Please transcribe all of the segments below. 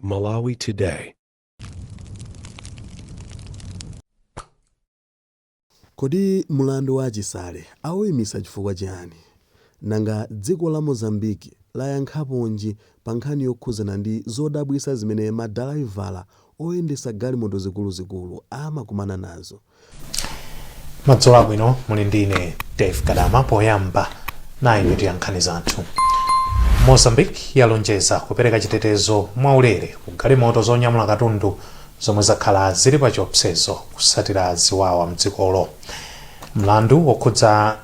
Malawi Today. Kodi Mlandu Wachisale Ayimitsa chifukwa chiyani? Nanga dziko la Mozambiki layankhaponji pa nkhani yokhuzana ndi zodabwitsa zimene madalayivala oyendesa galimoto zikuluzikulu amakumana nazo. Madzulo abwino muli ndine Dave Kadama poyamba nayi mitu ya nkhani zathu. Mozambique yalonjeza kupereka chitetezo mwaulere ku galimoto zonyamula katundu zomwe zakhala zili pa chiopsezo kusatira ziwawa mdzikolo. Mlandu wokhudza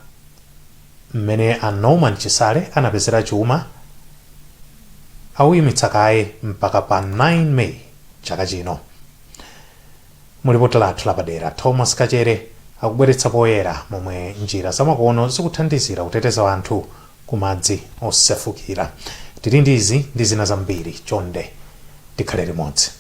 mmene a Wachisale anapezera chuma Ayimitsa kaye mpaka pa 9 May chaka chino. Mulipoti lathu lapadera Thomas Kachere akubweretsa poyera momwe njira zamakono zikuthandizira kuteteza anthu ku madzi osefukira. Tili ndi izi ndi zina zambiri chonde tikhale limodzi.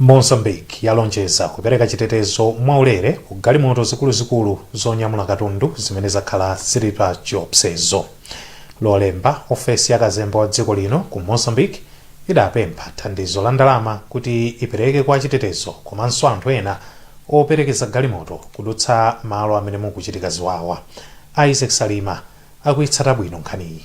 Mozambique yalonjeza kupereka chitetezo mwaulere ku galimoto zikuluzikulu zonyamula katundu zimene zakhala zili pa chiopsezo. Lolemba ofesi ya kazembe wa dziko lino ku Mozambique idapempha thandizo la ndalama kuti ipereke kwa chitetezo komanso anthu ena operekeza galimoto kudutsa malo amene mukuchitika ziwawa. Isaac Salima akuitsata bwino nkhaniyi.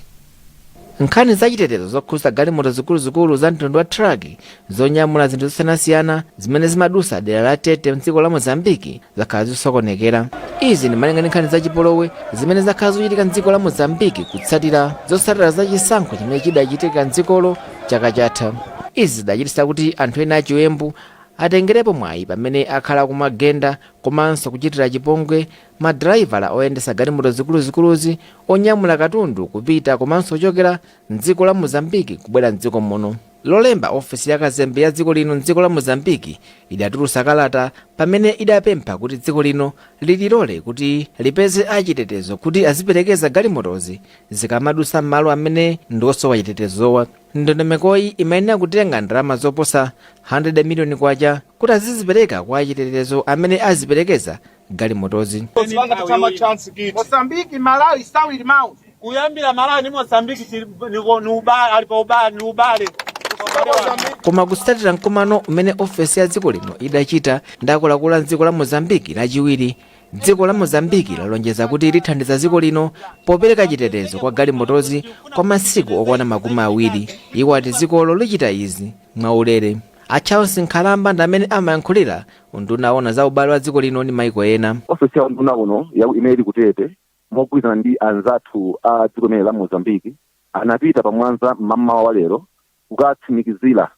Nkhani za chitetezo zokhudza galimoto zikuluzikulu za mtundu wa truck zonyamula zinthu zosiyanasiyana zimene zimadusa dera la Tete mdziko la Mozambiki zakhala zikusokonekera. Izi ndi malinga ndi nkhani za chipolowe zimene zakhala zochitika mdziko la Mozambiki kutsatira zotsatira za chisankho chimene chidachitika mdzikolo chaka chatha. Izi zidachititsa kuti anthu ena achiwembu atengerepo mwayi pamene akhala kumagenda komanso kuchitira chipongwe madrayivala oyendesa galimoto zikuluzikuluzi onyamula katundu kupita komanso kuchokera mdziko la Mozambiki kubwera mdziko muno. Lolemba ofesi ya kazembe ya dziko lino mdziko la Mozambiki idatulutsa kalata pamene idapempha kuti dziko lino lililole kuti lipeze achitetezo kuti aziperekeza galimotozi zikamadusa m'malo amene ndiosowa chitetezowa. Ndondomekoyi imayenera kutenga ndalama zoposa 100 miliyoni kwacha kuti azizipereka kwa achitetezo amene aziperekeza galimotozi. Mozambiki, Malawi, South Mount. Kuyambira Malawi ni Mozambiki ni ubale. Koma kusatira mkumano umene ofesi ya dziko lino idachita ndakuluakulu a dziko la Mozambiki lachiwiri, dziko la Mozambiki lalonjeza kuti lithandiza dziko lino popereka chitetezo kwa galimotozi kwa masiku okwana 20. Iwo ati dzikolo lichita izi mwaulere. Charles Nkhalamba ndi amene amayankhulira unduna ona za ubale wa dziko lino ndi maiko ena. Ofesi ya unduna uno imene ili kutete mogwirizana ndi anzathu a dziko limene la Mozambiki anapita pamwanza mmawa wa lero kukatsimikizira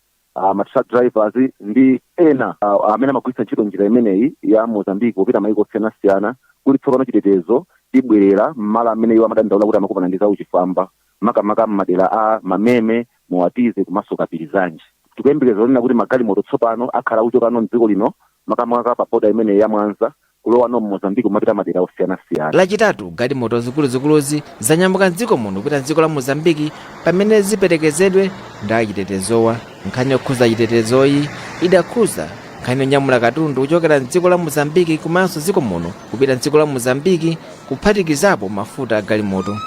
matruck drivers ndi ena amene amagwiritsa ntchito njira imeneyi ya Mozambiki kupita maiko osiyanasiyana kuti tsopano chitetezo chibwerera m'malo amene iwo amadandaula kuti amakumana ndi zauchifwamba makamaka m'madera a Mameme, Moatize komanso Kapirizanji. Tikuyembekeza kuti magalimoto tsopano akhala kuchokano mdziko lino makamaka pa boda imeneyi ya Mwanza kulowa no Mozambiki kumapita madera osiyanasiyana. Lachitatu, galimoto zikuluzikuluzi zanyamuka mdziko muno kupita mdziko la Mozambiki pamene ziperekezedwe ndi achitetezowa. Nkhani yokhudza chitetezoyi idakhuza nkhani yonyamula katundu kuchokera mdziko la Mozambiki komanso dziko muno kupita mdziko la Mozambiki kuphatikizapo mafuta a galimoto.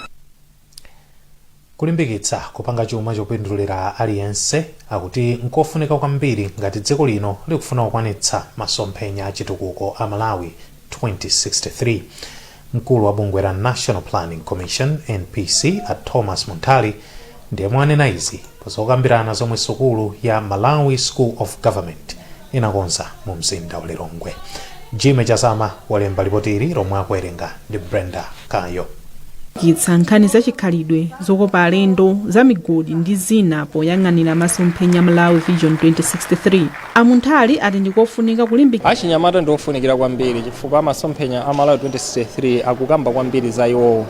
Kulimbikitsa kupanga chuma chopindulira aliyense akuti nkofunika kwambiri ngati dziko lino likufuna kukwanitsa masomphenya achitukuko a Malawi 2063. Mkulu wa bungwe la National Planning Commission NPC a Thomas Muntali ndiye mwanena izi pozokambirana zomwe sukulu ya Malawi School of Government inakonza mu mzinda wa Lilongwe. Jime Chazama walemba lipotiri lomwe akuwerenga ndi Brenda Kayo. Kitsa nkhani za chikhalidwe zokopa alendo za migodi ndi zina poyang'anira masomphenya Malawi Vision 2063. Amunthali ati ndikofunika kulimbikitsa achinyamata ndiofunikira kwambiri chifukwa masomphenya a Malawi 2063 akukamba kwambiri za iwowo.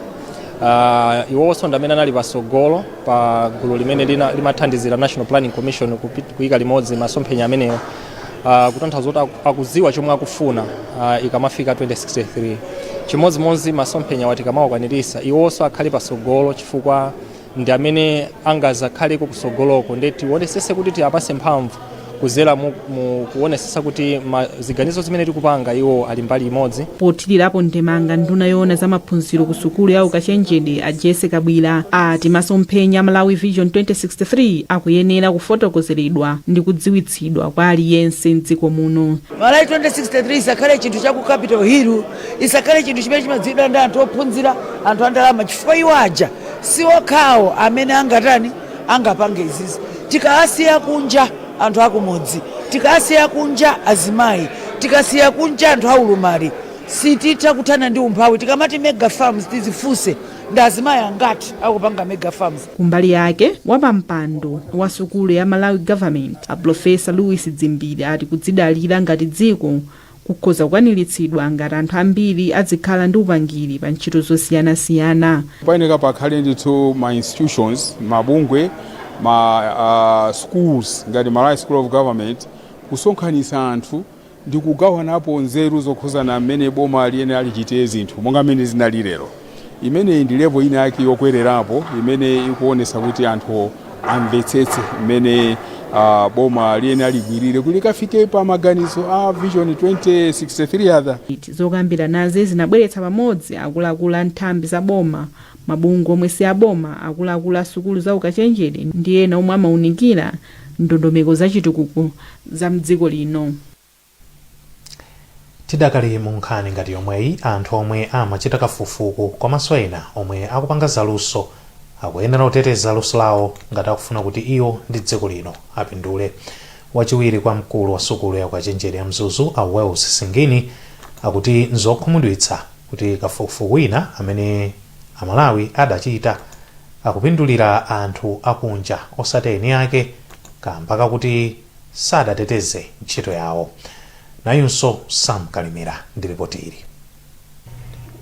Iwonso ndi amene anali pasogolo pa gulu limene limathandizira National Planning Commission kuyika limodzi masomphenya ameneyo. kutanthauza kuti akuziwa chomwe akufuna ikamafika 2063. Chimodzimodzi masomphenya wati kamawakwaniritsa iwonso akhale pasogolo chifukwa ndi amene angazakhaleko kusogoloko ndi tionetsetse kuti tiapase mphamvu kuzera mu kuonetsetsa kuti ziganizo zimene tikupanga iwo ali mbali imodzi. Pothirirapo ndemanga nduna yoona za maphunziro ku sukulu ya ukachenjede a Jesse Kabwira ati masomphenya Malawi Vision 2063 akuyenera kufotokozeredwa ndi kudziwitsidwa kwa aliyense mdziko muno. Malawi 2063 isakhale chinthu cha ku Capitol Hill, isakhale chinthu chimene chimadziwidwa ndi anthu ophunzira, anthu andalama, chifukwa iwo aja si okhawo amene angapange izizi. Tikasiya kunja anthu akumudzi, tikasiya kunja azimayi, tikasiya kunja anthu aulumali, sititha kuthana ndi umphawi. Tikamati mega farms tizifunse ndi azimayi angati akupanga mega farms. Kumbali yake wapampando wa sukulu ya Malawi Government a Professor Louis Zambiri ati kudzidalira ngati dziko kukhoza kukwaniritsidwa ngati anthu ambiri azikhala ndi upangiri pa ntchito zosiyanasiyana. Payenera pakhale ndithu ma institutions, mabungwe, schools ngati Malawi School of Government kusonkhanitsa anthu ndi kugawanapo nzeru zokhuzana mmene boma aliyene alichite zinthu monga mmene zinali lero. Imene ndi level ina yake yokwererapo imene ikuonesa kuti anthu amvetsetse mmene boma aliyene aligwirire kuti likafike pa maganizo a Vision 2063 other. Zokambira nazo zinabweretsa pamodzi akuluakulu a nthambi za boma, mabungwe omwe si aboma, akuluakulu a sukulu za ukachenjede ndi ena omwe amaunikira ndondomeko za chitukuko za mdziko lino. Tidakali mu nkhani ngati yomweyi, anthu omwe amachita kafukufuku komanso ena omwe akupanga zaluso akuyenera kuteteza luso lawo ngati akufuna kuti iwo ndi dziko lino apindule. Wachiwiri kwa mkulu wa sukulu ya ukachenjede ya Mzuzu a Wells Singini akuti nzokhumudwitsa kuti kafukufuku wina amene Amalawi adachita akupindulira anthu akunja osati eni ake kamba kakuti sadateteze ntchito yawo. Nayunso Sam Kalimira ndi ripoti ili.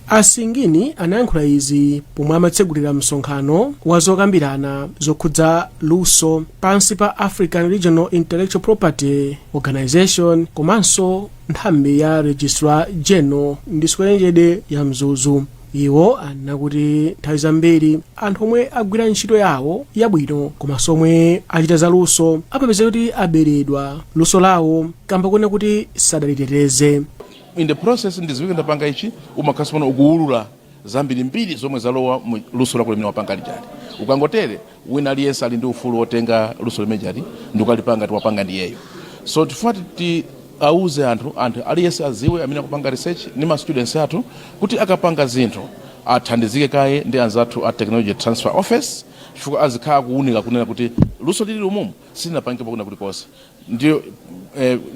Asingini anayankhula izi pomwe amatsegulira msonkhano wa zokambirana zokhudza luso pansi pa African Regional Intellectual Property Organization komanso nthambi ya Registrar General ndi ukachenjede ya Mzuzu. Iwo anakuti nthawi zambiri anthu omwe agwira ntchito yawo yabwino komanso omwe achita zaluso amapeza kuti aberedwa luso lawo kamba kuona kuti sadaliteteze. In the process ndiziwike ndapanga ichi umakhasimana ukuulula zambiri mbiri zomwe zalowa luso lako limene wapanga lijali. Ukangotere wina aliyense ali ndi ufulu wotenga luso limene jali ndi ukalipanga tiwapanga ndiyeyo. So tifati auze anthu aliyense aziwe amene akupanga research ni ma students athu kuti akapanga zinthu athandizike kaye ndi anzathu a Technology Transfer Office chifukwa azikhala kuunika kunena kuti luso lili umumu silinapange pakuna kuti konse. Ndio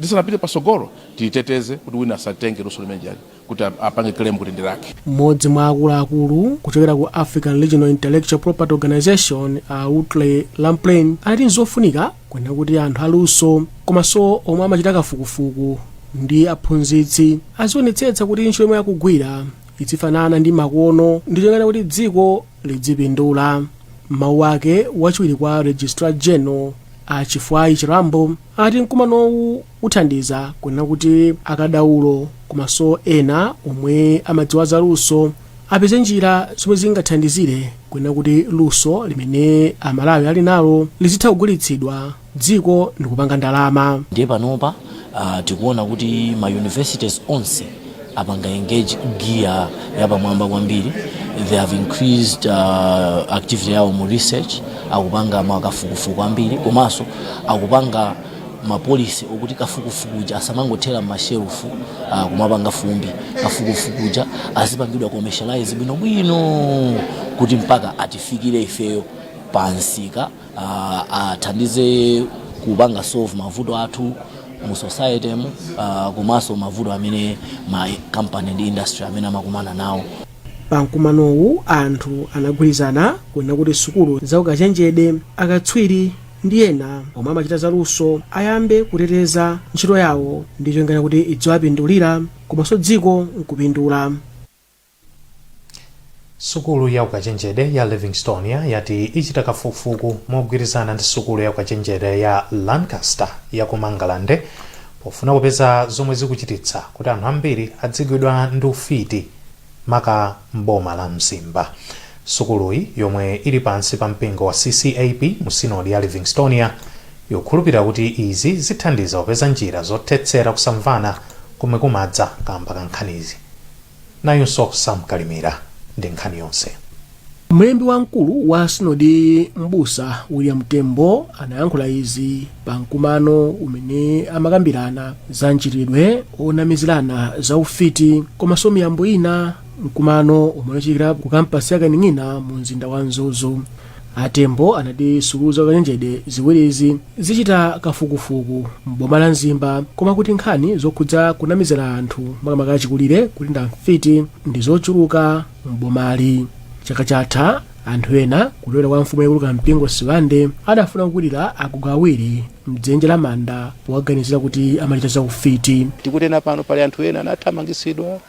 lisanapite pasogolo titeteze kuti wina asatenge luso limene jali kuti apange claim kuti ndi lake. Mmodzi mwa akuluakulu kuchokera ku African Regional Intellectual Property Organization Utley Lamplain ati nzofunika kwena kuti anthu aluso komanso omwe amachita kafukufuku ndi aphunzitsi azionetsetsa kuti ntchito yomwe akugwira izifanana ndi makono ndi cholinga kuti dziko lidzipindula. Mawu ake wachiwiri kwa Registrar General a Chifukwa Chirambo ati mkumanowu uthandiza kunena kuti akadaulo komanso ena omwe amadziwa za luso apeze njira zomwe zingathandizire kunena kuti luso limene Amalawi ali nalo lizitha kugulitsidwa dziko ndi kupanga ndalama. Ndiye panopa tikuona kuti ma universities onse apanga engage gear yapamwamba kwambiri. They have increased activity yawo mu research, akupanga makafukufuku ambiri komanso akupanga mapolisi okuti kafukufukuja asamangothera masherufu kumapanga fumbi. Kafukufukuja azipangidwa commercialize bwinobwino kuti mpaka atifikire ifeyo pansika athandize kupanga solve mavuto athu mu society komanso mavuto amene ma company ndi industry amene amakumana nawo. Pamkumanowu anthu anagwirizana kunena kuti sukulu za ukachenjede, akatswiri ndi ena omwe amachita zaluso ayambe kuteteza ntchito yawo ndi cholinga kuti idziwapindulira komanso dziko nkupindula. Sukulu ya ukachenjede ya Livingstonia yati ichita kafukufuku mogwirizana ndi sukulu ya ukachenjede ya Lancaster ya ku Mangalande pofuna kupeza zomwe zikuchititsa kuti anthu ambiri adzigwidwa ndi ufiti maka mboma la Mzimba. Sukuluyi yomwe ili pansi pa mpingo wa CCAP mu sinodi ya Livingstonia yokhulupirira kuti izi zithandiza kupeza njira zothetsera kusamvana kumwe kumadza kamba ka nkhanizi. Nayonso Sam Kalimira ndi nkhani yonse. mlembi wamkulu wa sinodi m'busa William Tembo anayankhula izi pa mkumano umene amakambirana za mchitidwe onamizirana za ufiti komanso miyambo ina, mkumano umachitikira ku kampasi ya Kaning'ina mu mzinda wa Nzuzu. Atembo anati sukulu za Kanyenjede ziwirizi zichita kafukufuku m'boma la Mzimba, koma kuti nkhani zokhudza kunamizira anthu makamaka achikulire kulinda mfiti ndi zochuluka m'bomali. Chaka chatha anthu ena kulowera kwa mfumu yaikulu Kampingo Siwande adafuna kukwirira agogo awiri mdzenje la manda powaganizira kuti amachita za ufiti. Tikunena pano pali anthu ena anathamangisidwa,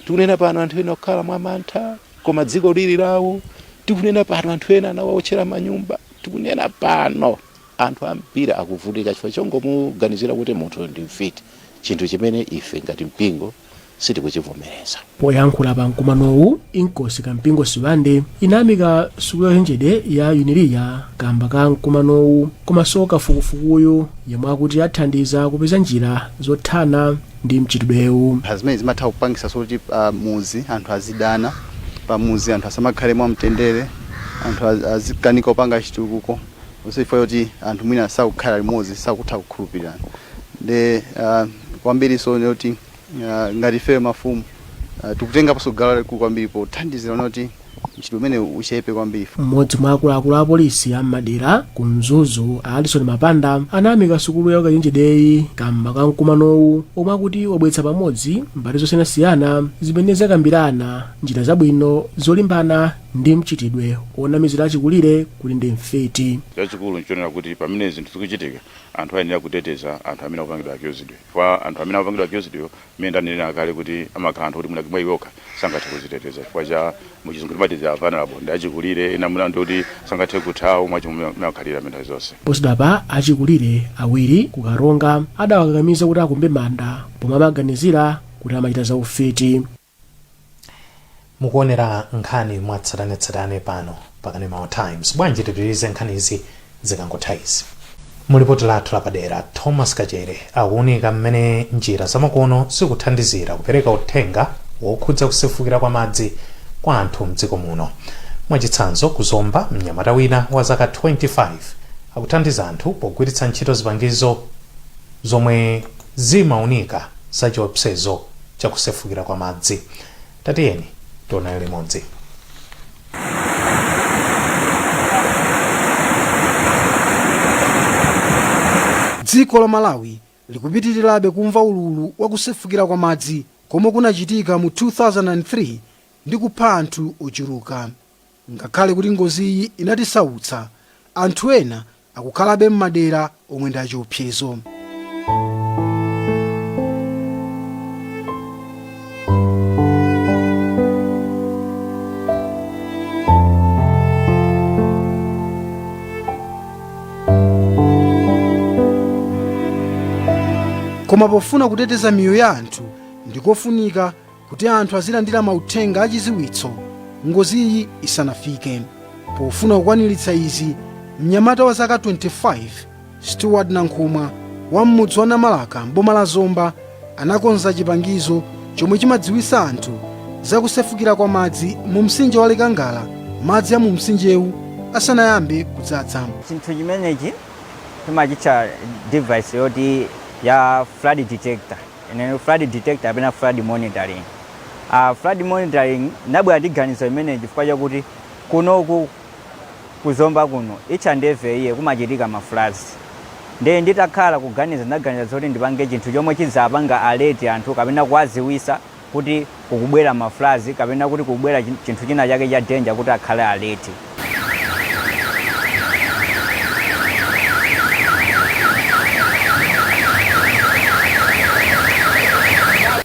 tikunena pano anthu ena okhala mwamantha koma dziko lili lawo, tikunena pano anthu ena anawawotchera manyumba, tikunena pano anthu ambiri akuvutika chifukwa chongomuganizira kuti munthu ndi mfiti, chinthu chimene ife ngati mpingo sitikuchivomereza. Poyankhula pa mkumanowu, inkosi Kampingo Siwande inayamika sukulu ya Kanyenjede ya Uniriya kamba ka mkumanowu komanso kafukufukuyu yemwe akuti athandiza kupeza njira zothana ndi mchitidwewu. Zimene zimatha kupangisa kuti muzi anthu azidana, pamuzi anthu asamakhale mwamtendere, anthu azikanika upanga chitukuko, chifukwa kuti anthu mwina sakukhala limodzi, sakutha kukhulupirana. Nde kwambiri so kuti ngati ife mafumu tikutenga paso gawo kwambiri pothandizira kuti mchitidwe umene uchepe kwambiri. Mmodzi mwa akuluakulu a polisi a m'madera ku Nzuzu Alison Mapanda anayamika sukulu ya Kanyenjedeyi kamba ka mkumanowu omwe akuti wabweretsa pamodzi mbali zosiyanasiyana zimene zakambirana njira zabwino zolimbana ndi mchitidwe onamizira achikulire kulinda mfiti. Chachikulu nchonera kuti pamene zinthu zikuchitika anthu ayenera kuteteza anthu amene akupangidwa akyozidwe. Kwa anthu amene akupangidwa akyozidwe menda nene akale kuti amakhala anthu kuti munakimwa iwoka sangathe kuziteteza chifukwa cha muchizungu timatiza vulnerable ndi achikulire ena mlandu kuti sangathe kuthawa mwachimwe nakhalira menda zonse. Posidapa achikulire awiri kukaronga adawakakamiza kuti akumbe manda pomwe amaganizira kuti amachita za ufiti. Mukuonera nkhani mwatsatanetsatane pano pakanema Times. Bwanji tipitirize nkhanizi zikangotha izi. Mulipoti lathu lapadera Thomas Kachere akuunika mmene njira zamakono zikuthandizira kupereka uthenga wokhudza kusefukira kwa madzi kwa anthu mdziko muno. Mwachitsanzo kuzomba mnyamata wina wa zaka 25 akuthandiza anthu pogwiritsa ntchito zipangizo zomwe zimaunika za chiopsezo cha kusefukira kwa madzi. Tatiyeni tionane limodzi. Dziko la Malawi likupitirirabe kumva ululu wa kusefukira kwa madzi komwe kunachitika mu 2003 ndi kupha anthu ochuluka. Ngakhale kuti ngoziyi inatisautsa, anthu ena akukhalabe m'madera omwe ndi achiopsezo. Koma pofuna kuteteza miyoyo ya anthu ndikofunika kuti anthu azilandira mauthenga achiziwitso ngoziyi isanafike. Pofuna kukwaniritsa izi, mnyamata wa zaka 25 Stewart Nankhumwa wa m'mudzi wa Namalaka m'boma la Zomba anakonza chipangizo chomwe chimadziwitsa anthu za kusefukira kwa madzi mu mtsinje wa Lekangala, madzi a mu mtsinjewu asanayambe kudzadza. Chinthu chimenechi timachitcha device yoti ya flood detector. And flood detector apena flood monitoring. Flood monitoring nabwe adiganizo imene chifukwa chakuti kunoku kuzomba kuno each and every year kumachitika ma floods. Ndiye nditakhala ndaganiza zoti ndipange chinthu chomwe chizapanga alert anthu kapena kuwaziwisa kuti kukubwera ma floods kapena kuti kubwera chinthu china chake cha danger kuti akhale alert.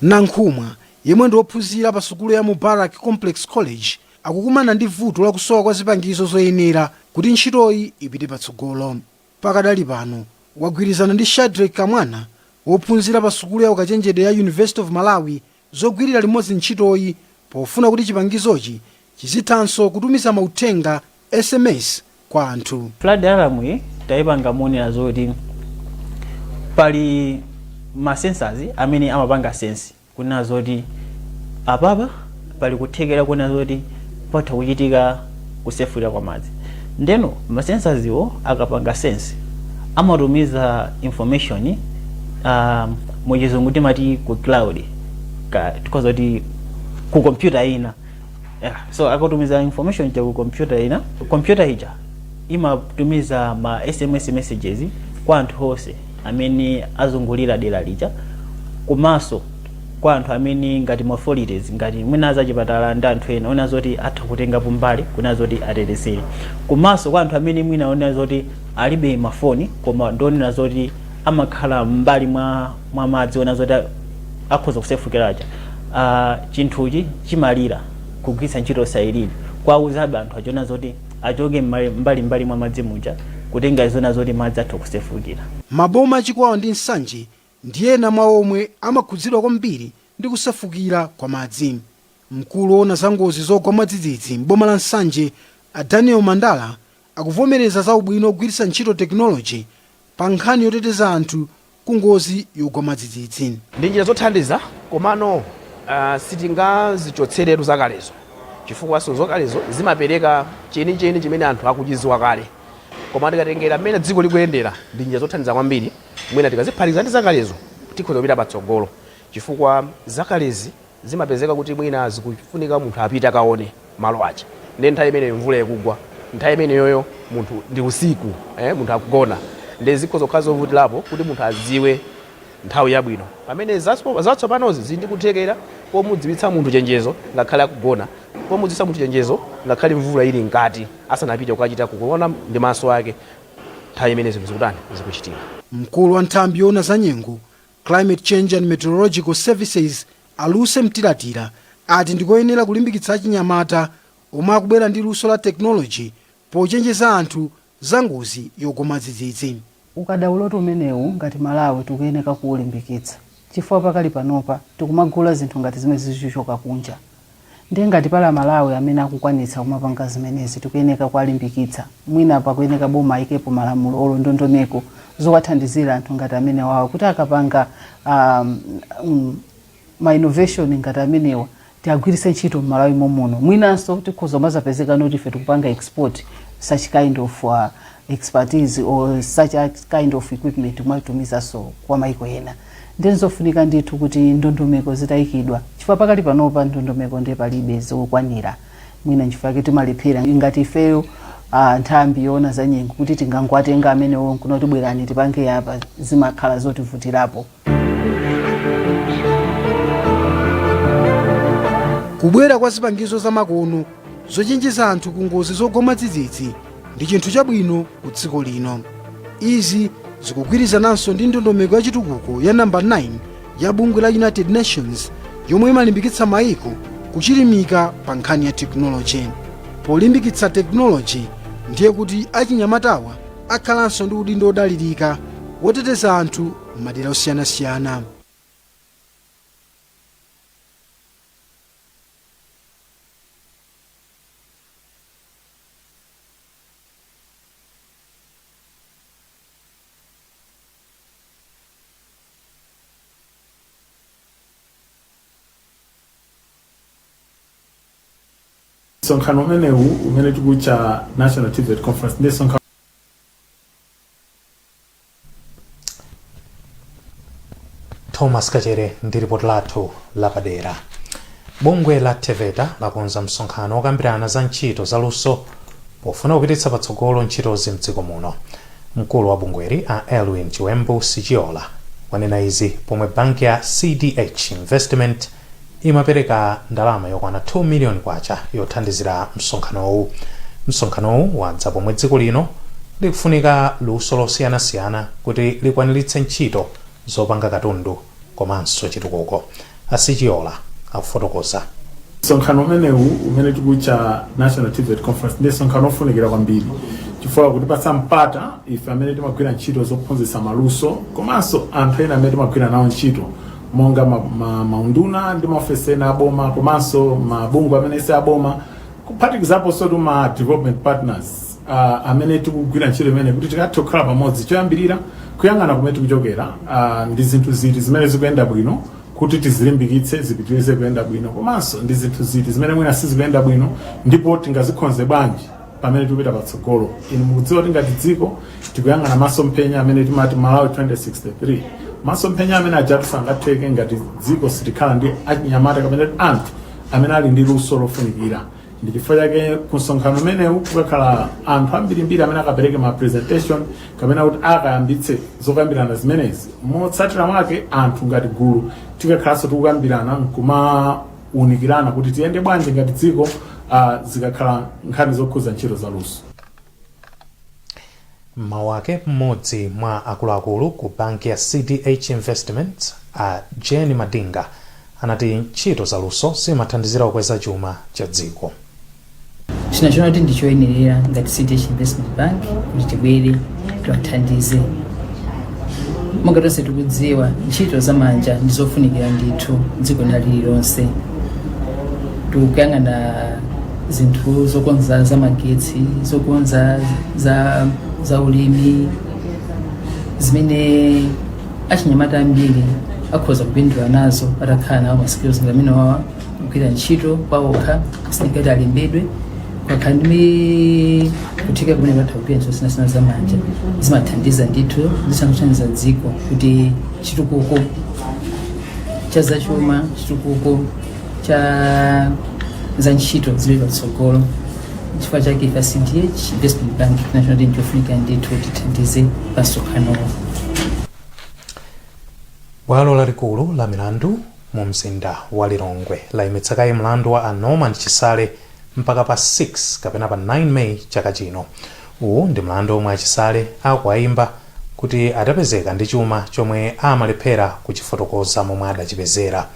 Nankhumwa yemwe ndi wophunzira pa sukulu ya Mubarak Complex College akukumana ndi vuto la kusowa kwa zipangizo zoyenera kuti ntchitoyi ipite patsogolo. Pakadali pano wagwirizana ndi Shadrack Kamwana ophunzira pa sukulu ya ukachenjede ya University of Malawi zogwirira limodzi ntchitoyi pofuna kuti chipangizochi chizithanso kutumiza mauthenga SMS kwa anthu. Flood alarm tayipanga monera zoti pali ma sensors amene amapanga sense kuna zoti apapa pali kuthekera kuna zoti patha kuchitika kusefukira kwa madzi. Ndeno ma sensors iwo akapanga sense amatumiza information muchizungu timati ku cloud tikozoti ku computer ina. So akatumiza information ku computer ija imatumiza ma SMS messages kwa anthu onse amene azungulira dera lija, komanso kwa anthu amene ngati authorities ngati mwina za chipatala ndi anthu ena ona zoti atha kutenga pumbali kuna zoti atetezere, komanso kwa anthu amene mwina ona zoti alibe mafoni koma ndonena zoti amakhala mbali mwa madzi ona zoti akhoza kusefukiraja. Chinthuchi chimalira kugwiritsa ntchito sailini kwauzabe anthu achona zoti achoke mbali mwa madzi muja kutenga zona zoti madzi atha kusefukira. Maboma Chikwawa ndi Nsanje ndi ena mwa omwe amakhudzidwa kwambiri ndi kusefukira kwa madzi. Mkulu ona za ngozi zogwa mwadzidzidzi m'boma la Nsanje Daniel Mandala akuvomereza za ubwino ogwiritsa ntchito technology pa nkhani yoteteza anthu ku ngozi yogwa mwadzidzidzi. Ndi njira zothandiza komano sitingazichotseretu zakalezo chifukwa zokalezo zimapereka chenicheni chimene anthu akuchiziwa kale, koma tikatengera mmene dziko likuyendera ndi njira zothandiza kwambiri. Mwina tikaziphatikiza ndi zakalezo tikhoza kupita patsogolo chifukwa zakalezi zimapezeka kuti mwina zikufunika munthu apite akaone malo aja, ndi nthawi imene mvula ikugwa, nthawi imene yoyo munthu ndi usiku munthu akugona, ndi zikhoza kukhala zovutirapo kuti munthu adziwe nthawi yabwino. Pamene zatsopanozi zindi kuthekera pomudziwitsa munthu chenjezo ngakhale akugona, pomudziwitsa munthu chenjezo ngakhale mvula ili ngati asanapite kukachita kuona ndi maso ake nthawi imene zikutani zikuchitika. Mkulu wa nthambi yona za nyengo Climate Change and Meteorological Services Aluse Mtiratira ati ndikoyenera kulimbikitsa achinyamata omwe akubwera ndi luso la technology pochenjeza anthu za ngozi yogwa mwadzidzidzi. Ukadaulo umenewu ngati Malawi tikuyeneka kuulimbikitsa chifukwa pakali panopa tikumagula zinthu ngati zimene zichoka kunja, ndi ngati pala Malawi amene akukwanitsa kumapanga zimenezi tikuyeneka kualimbikitsa. Mwina pakuyeneka boma ikepo malamulo olo ndondomeko zowathandizira anthu ngati amene wawo kuti akapanga ma innovation ngati amenewa tiagwiritse ntchito m'Malawi momuno. Mwinanso tikhoza mazapezeka noti ife tikupanga export such kind of expertise or such a kind of equipment kumatumiza so kwa maiko ena. Ndizofunika ndithu kuti ndondomeko zitayikidwa chifukwa pakali panopa ndondomeko ndi palibe zokwanira. Mwina nchifukwa timalephera ngati ifeyo nthambi yona za nyengo kuti tingangwatenga amene onkuno tibwerani tipange apa zimakhala zotivutirapo. Kubwera kwa zipangizo za makono zochenjeza anthu ku ngozi zogwa mwadzidzidzi ndi chinthu chabwino ku dziko lino. Izi zikugwirizananso ndi ndondomeko ya chitukuko ya namba 9 ya bungwe la United Nations yomwe imalimbikitsa maiko kuchilimika pa nkhani ya technology. Polimbikitsa technology ndiye kuti achinyamatawa akhalanso ndi udindo odalirika woteteza anthu m'madera osiyanasiyana. Msonkhano umenewu umene tikucha National TVET Conference ndi msonkhano Thomas Kachere ndi ripoti lathu lapadera. Bungwe la TVETA lakonza msonkhano okambirana za ntchito zaluso pofuna kupititsa patsogolo ntchitozi mdziko muno. Mkulu wa bungweri a Elwin Chiwembu Sichiola wanena izi pomwe banki ya CDH Investment imapereka ndalama yokwana 2 million kwacha yothandizira msonkhanowu. Msonkhanowu wadza pomwe dziko lino likufunika luso losiyanasiyana kuti likwaniritse ntchito zopanga katundu komanso chitukuko. Asichiola akufotokoza. msonkhano umenewu umene tikucha National TVET Conference ndi msonkhano ofunikira kwambiri chifukwa kutipatsa mpata ife amene timagwira ntchito zophunzitsa maluso komanso anthu ena amene timagwira nawo ntchito monga maunduna ndi maofesi ena aboma komanso mabungwe amene si aboma kuphatikizapo sotu ma development partners amene tikugwira ntchito imene kuti tikathe kukhala pamodzi choyambirira kuyang'ana kumene tikuchokera ndi zinthu ziti zimene zikuyenda bwino kuti tizilimbikitse zipitirize kuyenda bwino komanso ndi zinthu ziti zimene mwina sizikuyenda bwino ndipo tingazikonze bwanji pamene tikupita patsogolo. Inu mukudziwa kuti ngati dziko tikuyang'ana masomphenya amene timati Malawi 2063 masomphenya amene ajatu sangatheke ngati dziko sitikhala ndi achinyamata kapena anthu amene ali ndi luso lofunikira. Ndi chifukwa chake kusonkhano umenewu kukakhala anthu ambirimbiri amene akapereke ma presentation kapena kuti akayambitse zokambirana zimenezi motsatira mwake anthu ngati gulu tikakhalanso tikukambirana nkumaunikirana kuti tiyende bwanji ngati dziko zikakhala nkhani zokhuza ntchito za luso. Mawake mmodzi mwa akuluakulu ku banki ya CDH Investments Jane Madinga anati ntchito za luso zimathandizira kukweza chuma cha dziko. Chinachona kuti ndichoyenerera ngati CDH Investment Bank kuti tibwere tiwathandize. Monga tonse tikudziwa ntchito zamanja ndizofunikira ndithu dziko lililonse. Tikuyang'ana zinthu zokonza zamagetsi, zokonza za ulimi zimene achinyamata ambiri akhoza kupindula nazo atakhala nawo ma skills ngamene wawa kugwira ntchito kwawokha sinikati alembedwe kwakhala ndi kutheka kumene patha kugwira ntchito sinasina zamanja zimathandiza ndithu zisakuthandiza dziko kuti chitukuko cha zachuma chitukuko cha za ntchito zili patsogolo. Chifukwa chake ife CDH Investment Bank National Bank yofunika ndithu tithandize pasonkhanowo. Bwalo lalikulu la milandu mu mzinda wa Lilongwe layimitsa mlandu wa anoma ndi Chisale mpaka pa 6 kapena pa 9 May chaka chino. Uwu ndi mlandu omwe Achisale akuayimba kuti adapezeka ndi chuma chomwe amalephera kuchifotokoza momwe adachipezera.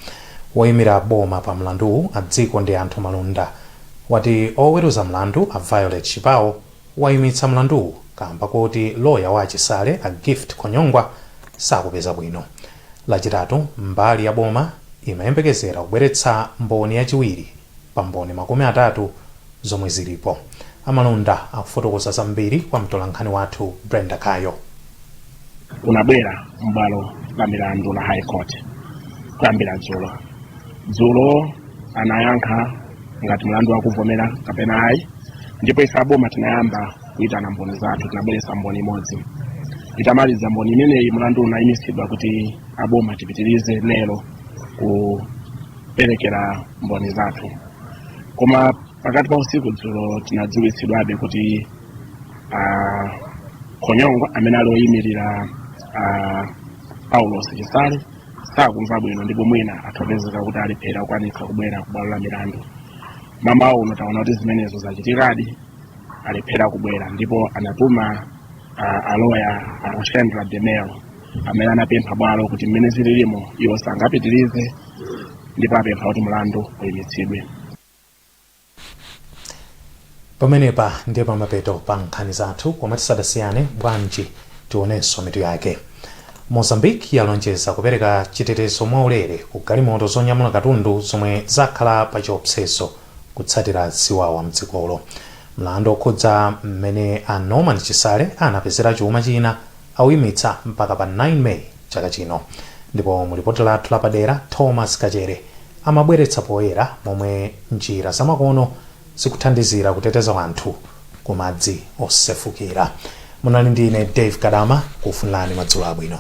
Woyimira boma pa mlanduwu adziko ndi anthu malonda wati oweruza mlandu a Violet Chipawo wayimitsa mlanduwu kamba kuti loya wa Achisale a Gift Konyongwa sakupeza bwino. Lachitatu mbali ya boma imayembekezera kubweretsa mboni yachiwiri pa mboni 30 zomwe zilipo. Amalonda akufotokoza zambiri kwa mtolankhani wathu Brenda Kayo. Unabwera m'bwalo la milandu la High Court kuyambira dzulo anayankha ngati mlandu wakuvomera kapena ayi, ndipo ife aboma tinayamba kuitana mboni zathu, tinabweretsa mboni imodzi. Itamaliza mboni imeneyi mlandu unayimitsidwa kuti aboma tipitirize lero kuperekera mboni zathu. Koma pakati pa usiku dzulo tinadziwitsidwabe kuti Konyongwa amene ali oyimirira Paulo Chisale sakumva bwino ndipo mwina atapezeka kuti alephera kukwanitsa kubwera ku bwalo la milandu. Mama uno taona kuti zimenezo zachitikadi alephera kubwera ndipo anatuma aloya Shendra Demel amene anapempha bwalo kuti mmene zililimo iwo sangapitirize ndipo apempha kuti mlandu uyimitsidwe. Pamenepa ndiye pamapeto pa nkhani zathu koma tisadasiyane bwanji tionenso mitu yake. Mozambique yalonjeza kupereka chitetezo mwaulere ku galimoto zonyamula katundu zomwe zakhala pa chiopsezo kutsatira ziwawa mdzikolo. Mlandu okhudza mmene anoma ndi Chisale anapezera chuma china auyimitsa mpaka pa 9 May chaka chino. Ndipo mulipoti lathu lapadera Thomas Kachere amabweretsa poyera momwe njira zamakono zikuthandizira kuteteza anthu ku madzi osefukira. Munali ndine Dave Kadama kufunirani madzulo abwino.